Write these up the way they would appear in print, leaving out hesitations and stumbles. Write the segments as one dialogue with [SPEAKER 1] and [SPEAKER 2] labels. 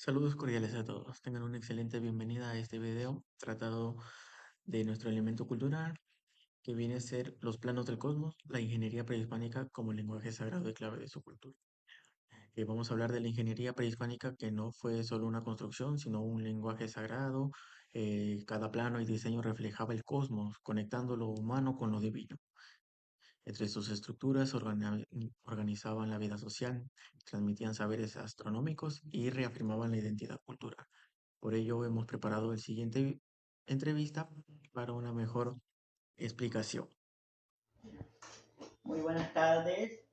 [SPEAKER 1] Saludos cordiales a todos. Tengan una excelente bienvenida a este video tratado de nuestro elemento cultural que viene a ser los planos del cosmos, la ingeniería prehispánica como lenguaje sagrado y clave de su cultura. Vamos a hablar de la ingeniería prehispánica que no fue solo una construcción, sino un lenguaje sagrado. Cada plano y diseño reflejaba el cosmos, conectando lo humano con lo divino. Entre sus estructuras organizaban la vida social, transmitían saberes astronómicos y reafirmaban la identidad cultural. Por ello hemos preparado el siguiente entrevista para una mejor explicación.
[SPEAKER 2] Muy buenas tardes.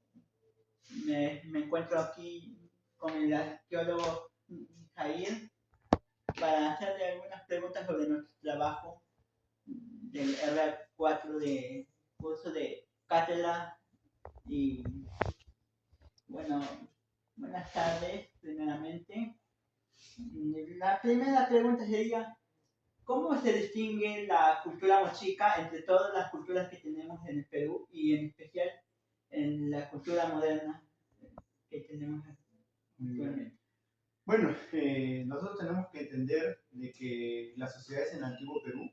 [SPEAKER 2] Me encuentro aquí con el arqueólogo Jair para hacerle algunas preguntas sobre nuestro trabajo del R4 de curso de cátedra. Y bueno, buenas tardes, primeramente. La primera pregunta sería: ¿cómo se distingue la cultura mochica entre todas las culturas que tenemos en el Perú y en especial en la cultura moderna que tenemos actualmente?
[SPEAKER 3] Bueno, nosotros tenemos que entender de que las sociedades en el antiguo Perú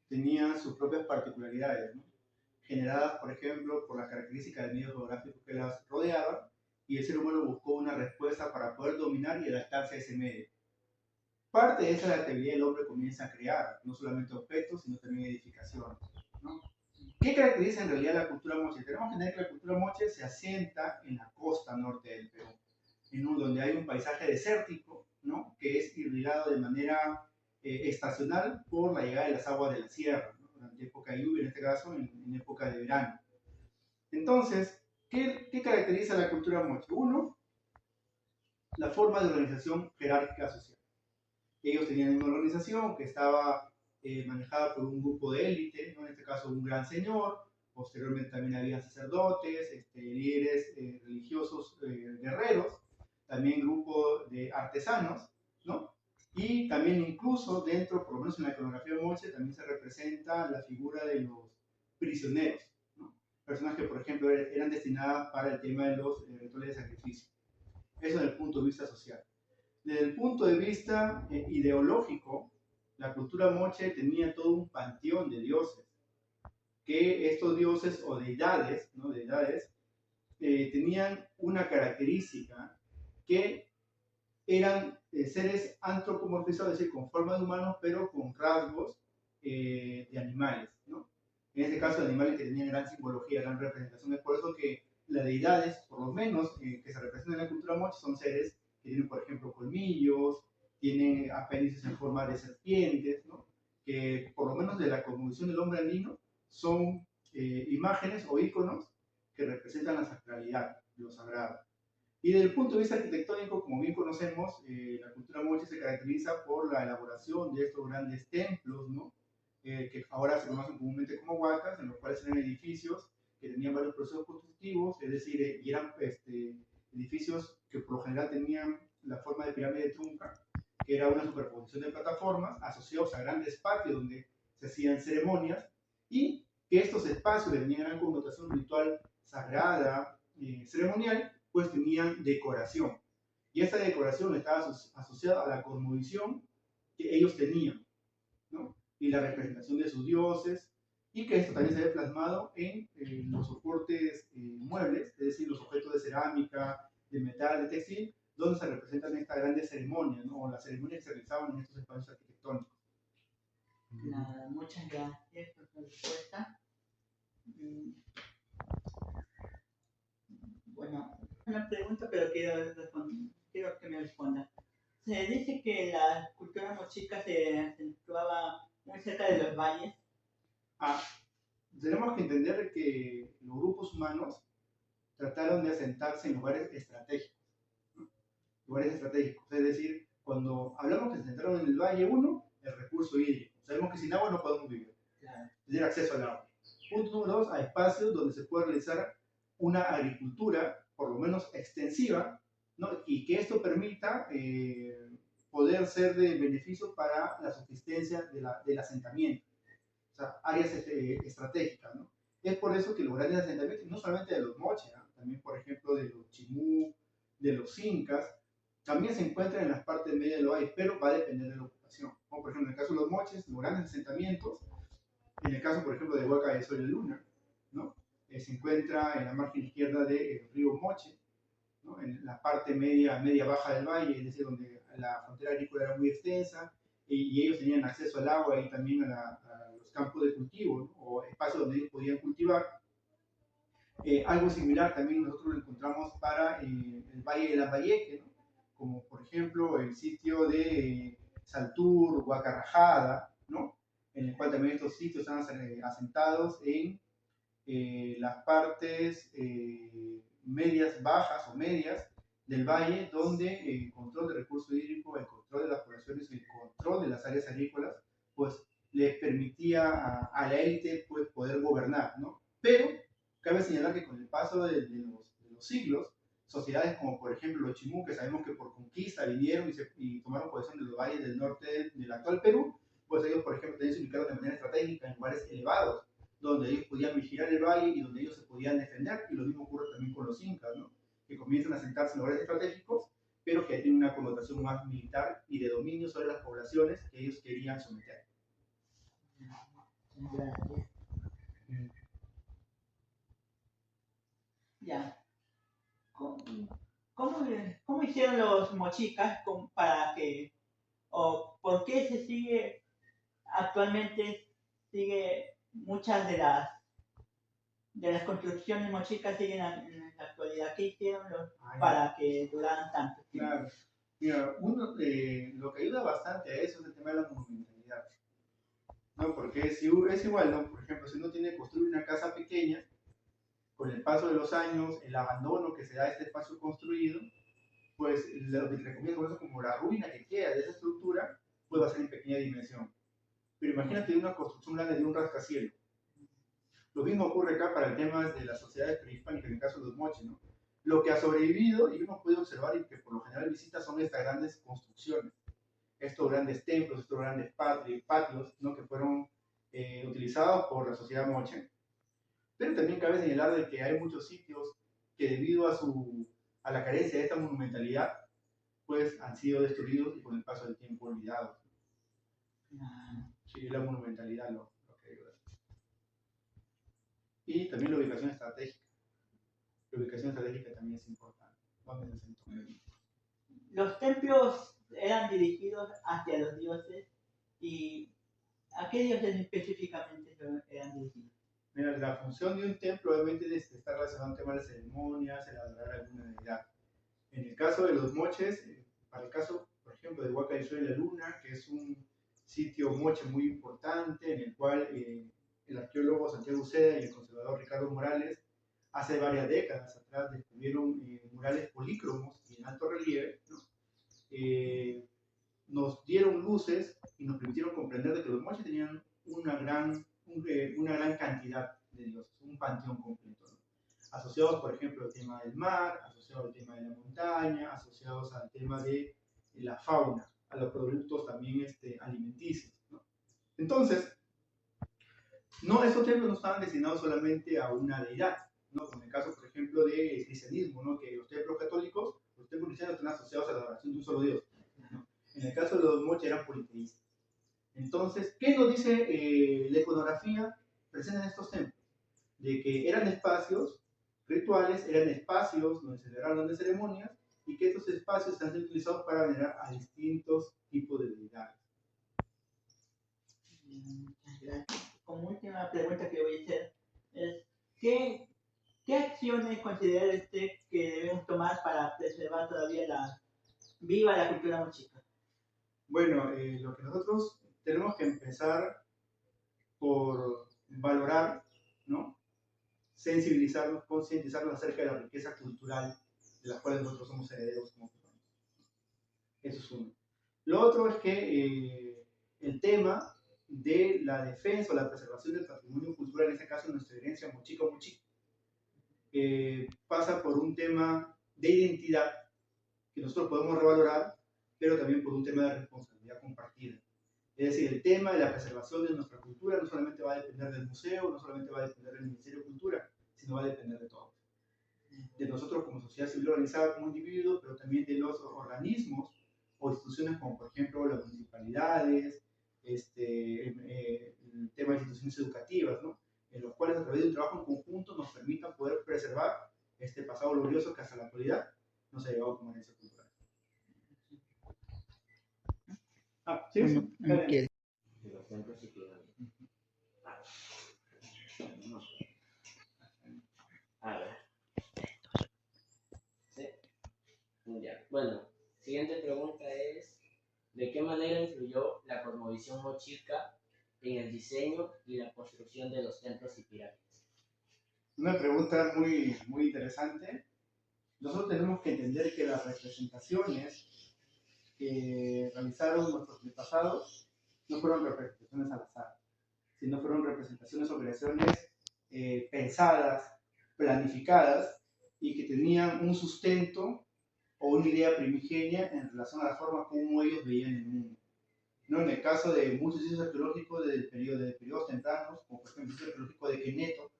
[SPEAKER 3] tenían sus propias particularidades, ¿no? Generadas, por ejemplo, por las características del medio geográfico que las rodeaba, y el ser humano buscó una respuesta para poder dominar y adaptarse a ese medio. Parte de esa adaptabilidad el hombre comienza a crear, no solamente objetos, sino también edificaciones, ¿no? ¿Qué caracteriza en realidad la cultura moche? Tenemos que entender que la cultura moche se asienta en la costa norte del Perú, donde hay un paisaje desértico, ¿no? Que es irrigado de manera estacional por la llegada de las aguas de la sierra, ¿no? Durante época de lluvia, en este caso en época de verano. Entonces, ¿qué caracteriza la cultura moche? Uno, la forma de organización jerárquica social. Ellos tenían una organización que estaba manejada por un grupo de élite, ¿no? En este caso un gran señor. Posteriormente también había sacerdotes, líderes religiosos, guerreros, también grupo de artesanos, ¿no? Y también incluso dentro, por lo menos en la iconografía de Moche, también se representa la figura de los prisioneros, ¿no? Personas que, por ejemplo, eran destinadas para el tema de los rituales de sacrificio. Eso desde el punto de vista social. Desde el punto de vista ideológico, la cultura moche tenía todo un panteón de dioses, que estos dioses o deidades, ¿no? Deidades tenían una característica que eran seres antropomorfizados, es decir, con forma de humanos, pero con rasgos de animales, ¿no? En este caso, animales que tenían gran simbología, gran representación. Es por eso que las deidades, por lo menos que se representan en la cultura moche, son seres que tienen, por ejemplo, colmillos, tienen apéndices en forma de serpientes, ¿no? Que por lo menos de la cosmovisión del hombre andino son imágenes o íconos que representan la sacralidad, lo sagrado. Y desde el punto de vista arquitectónico, como bien conocemos, la cultura moche se caracteriza por la elaboración de estos grandes templos, ¿no? Que ahora se conocen comúnmente como huacas, en los cuales eran edificios que tenían varios procesos constructivos, es decir, y eran edificios que por lo general tenían la forma de pirámide trunca, que era una superposición de plataformas asociados a grandes patios donde se hacían ceremonias, y que estos espacios de gran connotación ritual sagrada, ceremonial, pues tenían decoración. Y esa decoración estaba asociada a la cosmovisión que ellos tenían, ¿no? Y la representación de sus dioses, y que esto también se ve plasmado en los soportes muebles, es decir, los objetos de cerámica, de metal, de textil, donde se representan estas grandes ceremonias, ¿no? O las ceremonias que se realizaban en estos espacios arquitectónicos.
[SPEAKER 2] Muchas gracias por su respuesta. Bueno, una pregunta, pero quiero que me responda. Se dice que la cultura mochica se acentuaba muy cerca de los valles.
[SPEAKER 3] Ah, tenemos que entender que los grupos humanos trataron de asentarse en lugares estratégicos, ¿no? Lugares estratégicos, es decir, cuando hablamos que se asentaron en el valle, uno, el recurso hídrico. Sabemos que sin agua no podemos vivir,
[SPEAKER 2] Claro.
[SPEAKER 3] tener acceso al agua. Punto número dos, a espacios donde se puede realizar una agricultura, por lo menos extensiva, ¿no? Y que esto permita poder ser de beneficio para la subsistencia del asentamiento, o sea, áreas estratégicas, ¿no? Es por eso que los grandes asentamientos, no solamente de los moche, ¿no? También, por ejemplo, de los chimú, de los incas, También se encuentra en las partes medias del valle, pero va a depender de la ocupación. Como por ejemplo en el caso de los moches, los grandes asentamientos, en el caso por ejemplo de Huaca de Sol y Luna, ¿no? Se encuentra en la margen izquierda del río Moche, ¿no? En la parte media baja del valle, es decir, donde la frontera agrícola era muy extensa y ellos tenían acceso al agua y también a los campos de cultivo, ¿no? O espacios donde ellos podían cultivar. Algo similar también nosotros lo encontramos para el Valle de Lambayeque, ¿no? Como por ejemplo el sitio de Saltur, Huacarrajada, ¿no? En el cual también estos sitios están asentados en las partes medias bajas o medias del valle, donde el control de recursos hídricos, el control de las poblaciones y el control de las áreas agrícolas, pues les permitía a la élite pues, poder gobernar, ¿no? Pero cabe señalar que con el paso de los siglos, sociedades como por ejemplo los Chimú, que sabemos que por conquista vinieron y tomaron posesión de los valles del norte del actual Perú, pues ellos por ejemplo también se ubicaron de manera estratégica en lugares elevados, donde ellos podían vigilar el valle y donde ellos se podían defender, y lo mismo ocurre también con los incas, ¿no? Que comienzan a sentarse en lugares estratégicos, pero que tienen una connotación más militar y de dominio sobre las poblaciones que ellos querían someter.
[SPEAKER 2] Gracias. Ya. ¿Cómo hicieron los mochicas para que, o por qué se sigue, actualmente sigue muchas de las construcciones mochicas siguen en la actualidad? ¿Qué hicieron para que duraran tanto tiempo?
[SPEAKER 3] Claro. Mira, lo que ayuda bastante a eso es el tema de la monumentalidad, ¿no? Porque es igual, ¿no? Por ejemplo, si uno tiene que construir una casa pequeña, con el paso de los años, el abandono que se da a este espacio construido, pues lo que se recomienda por eso como la ruina que queda de esa estructura, pues va a ser en pequeña dimensión. Pero imagínate una construcción grande de un rascacielos. Lo mismo ocurre acá para el tema de las sociedades prehispánicas, en el caso de los moches, ¿no? Lo que ha sobrevivido y uno puede observar y que por lo general visita son estas grandes construcciones, estos grandes templos, estos grandes patios, ¿no? Que fueron utilizados por la sociedad moche. Pero también cabe señalar de que hay muchos sitios que debido a la carencia de esta monumentalidad, pues han sido destruidos y con el paso del tiempo olvidados. Sí, la monumentalidad lo que ayuda. Y también la ubicación estratégica. La ubicación estratégica también es importante.
[SPEAKER 2] Los templos eran dirigidos hacia los dioses, y ¿a qué dioses específicamente eran dirigidos?
[SPEAKER 3] Mira, la función de un templo obviamente está relacionada al tema de ceremonias, el adorar a alguna deidad. En el caso de los moches, para el caso, por ejemplo, de Huaca del Sol y la Luna, que es un sitio moche muy importante, en el cual el arqueólogo Santiago Uceda y el conservador Ricardo Morales, hace varias décadas atrás, descubrieron murales polícromos y en alto relieve, ¿no? Nos dieron luces y nos permitieron comprender de que los moches tenían una gran cantidad de dioses, un panteón completo, ¿no? Asociados, por ejemplo, al tema del mar, asociados al tema de la montaña, asociados al tema de la fauna, a los productos también alimenticios, ¿no? Entonces, estos templos no estaban destinados solamente a una deidad, ¿no? Como en el caso, por ejemplo, del cristianismo, ¿no? Que los templos católicos, los templos cristianos están asociados a la adoración de un solo Dios, ¿no? En el caso de los moches eran politeístas. Entonces, ¿qué nos dice la iconografía presente en estos templos? De que eran espacios rituales, eran espacios donde se celebraban grandes ceremonias y que estos espacios están siendo utilizados para venerar a distintos tipos de deidades.
[SPEAKER 2] Muchas gracias. Como última pregunta que voy a hacer es, ¿qué acciones considera usted que debemos tomar para preservar todavía viva la cultura mochica?
[SPEAKER 3] Bueno, lo que nosotros tenemos que empezar por valorar, ¿no? Sensibilizarnos, concientizarnos acerca de la riqueza cultural de la cual nosotros somos herederos como peruanos. Eso es uno. Lo otro es que el tema de la defensa o la preservación del patrimonio cultural, en este caso nuestra herencia mochica o mochica, pasa por un tema de identidad que nosotros podemos revalorar, pero también por un tema de responsabilidad compartida. Es decir, el tema de la preservación de nuestra cultura no solamente va a depender del museo, no solamente va a depender del Ministerio de Cultura, sino va a depender de todos. de nosotros como sociedad civil organizada, como individuos, pero también de los organismos o instituciones como por ejemplo las municipalidades, el tema de instituciones educativas, ¿no? En los cuales a través de un trabajo en conjunto nos permitan poder preservar este pasado glorioso que hasta la actualidad nos ha llevado como herencia cultural. Sí, sí.
[SPEAKER 4] De los templos y pirámides. A ver. ¿Sí? Ya. Bueno, siguiente pregunta es, ¿de qué manera influyó la cosmovisión mochica en el diseño y la construcción de los templos y pirámides?
[SPEAKER 3] Una pregunta muy, muy interesante. Nosotros tenemos que entender que las representaciones que realizaron nuestros antepasados no fueron representaciones al azar, sino fueron representaciones o creaciones pensadas, planificadas y que tenían un sustento o una idea primigenia en relación a la forma como ellos veían el mundo. ¿No? En el caso de muchos sitios arqueológicos de periodos tempranos, como por ejemplo el sitio arqueológico de Queneto,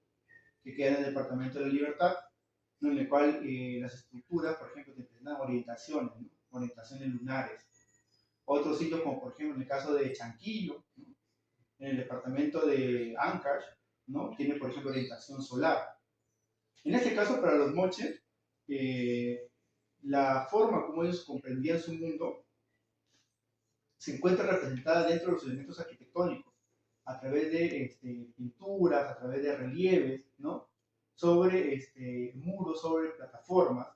[SPEAKER 3] que queda en el departamento de la Libertad, ¿no? En el cual las estructuras, por ejemplo, te presentan orientaciones, ¿no? Orientaciones lunares. Otros sitios, como por ejemplo en el caso de Chanquillo, ¿no? En el departamento de Ancash, ¿no? Tiene por ejemplo orientación solar. En este caso, para los moches, la forma como ellos comprendían su mundo se encuentra representada dentro de los elementos arquitectónicos, a través de pinturas, a través de relieves, ¿no? Sobre muros, sobre plataformas,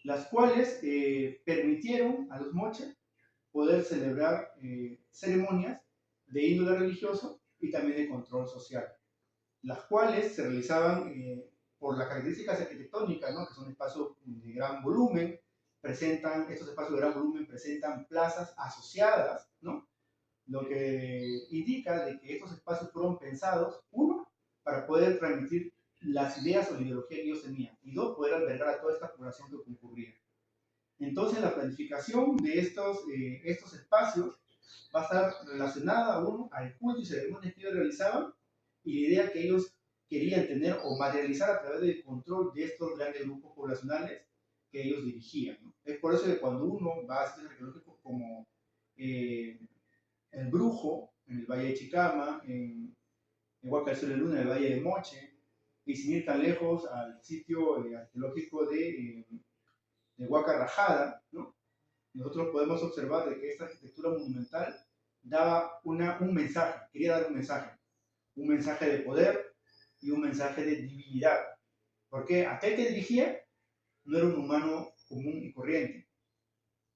[SPEAKER 3] las cuales permitieron a los moches poder celebrar ceremonias de índole religioso y también de control social, las cuales se realizaban por las características arquitectónicas, ¿no? Que son espacios de gran volumen, estos espacios de gran volumen presentan plazas asociadas, ¿no? Lo que indica de que estos espacios fueron pensados, uno, para poder transmitir las ideas o la ideología que ellos tenían, y dos, poder albergar a toda esta población que concurría. Entonces, la planificación de estos espacios va a estar relacionada, uno, al culto y ceremonias que ellos realizaban, y la idea que ellos querían tener o materializar a través del control de estos grandes grupos poblacionales que ellos dirigían, ¿no? Es por eso que cuando uno va a sitios arqueológicos como el Brujo, en el Valle de Chicama, en Huaca del Sol y Luna, en el Valle de Moche, y sin ir tan lejos al sitio arqueológico de Huaca Rajada, ¿no? Nosotros podemos observar de que esta arquitectura monumental daba un mensaje, quería dar un mensaje de poder y un mensaje de divinidad, porque aquel que dirigía no era un humano común y corriente,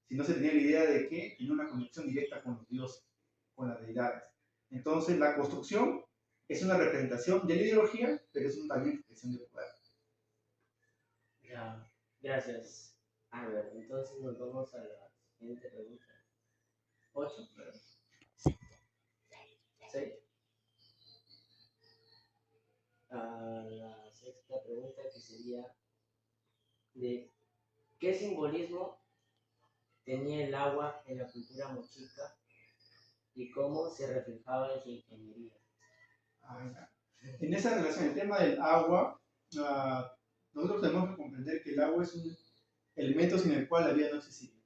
[SPEAKER 3] sino se tenía la idea de que tenía una conexión directa con los dioses, con las deidades. Entonces, la construcción es una representación de la ideología, pero es también una expresión de poder.
[SPEAKER 4] Ya, gracias. A ver, entonces nos vamos a la siguiente pregunta. 8, ¿verdad? 6. A la sexta pregunta, que sería de ¿qué simbolismo tenía el agua en la cultura mochica y cómo se reflejaba en su ingeniería?
[SPEAKER 3] En esa relación, el tema del agua, nosotros tenemos que comprender que el agua es un elemento sin el cual la vida no existiría.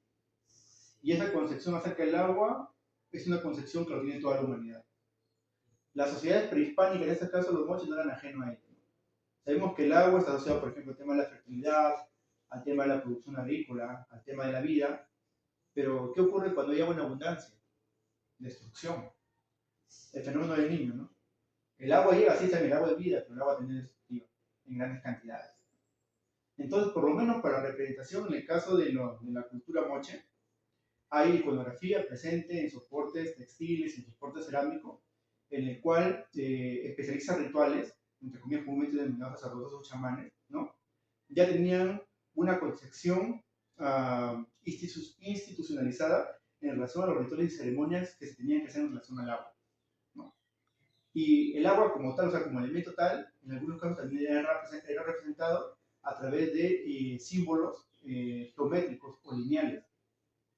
[SPEAKER 3] Y esa concepción acerca del agua es una concepción que lo tiene toda la humanidad. Las sociedades prehispánicas, en este caso los moches, no eran ajenos a ello. Sabemos que el agua está asociado, por ejemplo, al tema de la fertilidad, al tema de la producción agrícola, al tema de la vida. Pero, ¿qué ocurre cuando hay agua en abundancia? Destrucción. El fenómeno del niño, ¿no? El agua llega, sí, también el agua es vida, pero el agua también es destructiva, en grandes cantidades. Entonces, por lo menos para la representación, en el caso de la cultura moche, hay iconografía presente en soportes textiles, en soportes cerámicos, en el cual especialistas rituales, entre comillas comúnmente denominados sacerdotes o chamanes, ¿no? Ya tenían una concepción institucionalizada en relación a los rituales y ceremonias que se tenían que hacer en relación al agua, ¿no? Y el agua como tal, o sea, como elemento tal, en algunos casos también era representado a través de símbolos geométricos o lineales,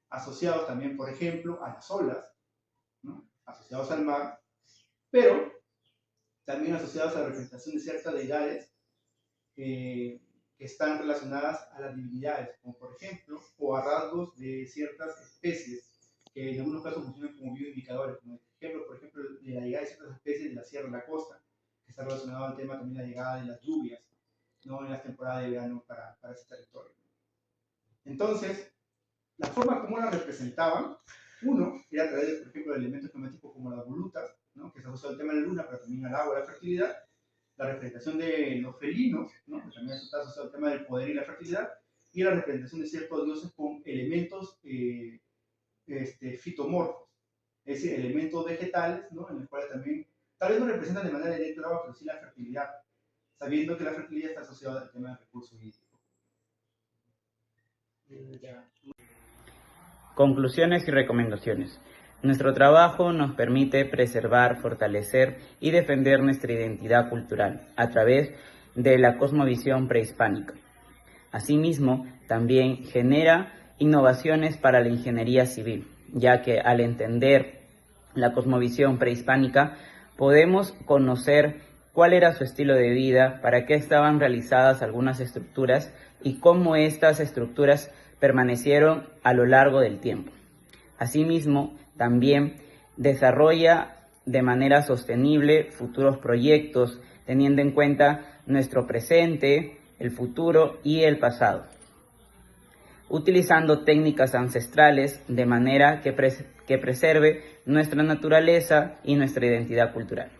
[SPEAKER 3] asociados también, por ejemplo, a las olas, ¿no? Asociados al mar, pero también asociados a la representación de ciertas deidades que están relacionadas a las divinidades, como por ejemplo, o a rasgos de ciertas especies, que en algunos casos funcionan como bioindicadores, como ejemplo, por ejemplo, de la llegada de ciertas especies de la sierra de la costa, que está relacionado al tema también de la llegada de las lluvias, ¿no? En las temporadas de verano para ese territorio. Entonces, la forma como la representaban, uno, era a través de, por ejemplo, de elementos geométricos como las volutas, ¿no? Que se asocia al tema de la luna, pero también al agua y la fertilidad, la representación de los felinos, ¿no? Que también está asociado al tema del poder y la fertilidad, y la representación de ciertos dioses con elementos fitomorfos, es decir, elementos vegetales, ¿no? En los cuales también, tal vez no representan de manera directa el agua, pero sí la fertilidad, sabiendo que la fertilidad está asociada al tema del recurso hídrico.
[SPEAKER 5] Conclusiones y recomendaciones. Nuestro trabajo nos permite preservar, fortalecer y defender nuestra identidad cultural a través de la cosmovisión prehispánica. Asimismo, también genera innovaciones para la ingeniería civil, ya que al entender la cosmovisión prehispánica podemos conocer cuál era su estilo de vida, para qué estaban realizadas algunas estructuras y cómo estas estructuras permanecieron a lo largo del tiempo. Asimismo, también desarrolla de manera sostenible futuros proyectos, teniendo en cuenta nuestro presente, el futuro y el pasado, utilizando técnicas ancestrales de manera que preserve nuestra naturaleza y nuestra identidad cultural.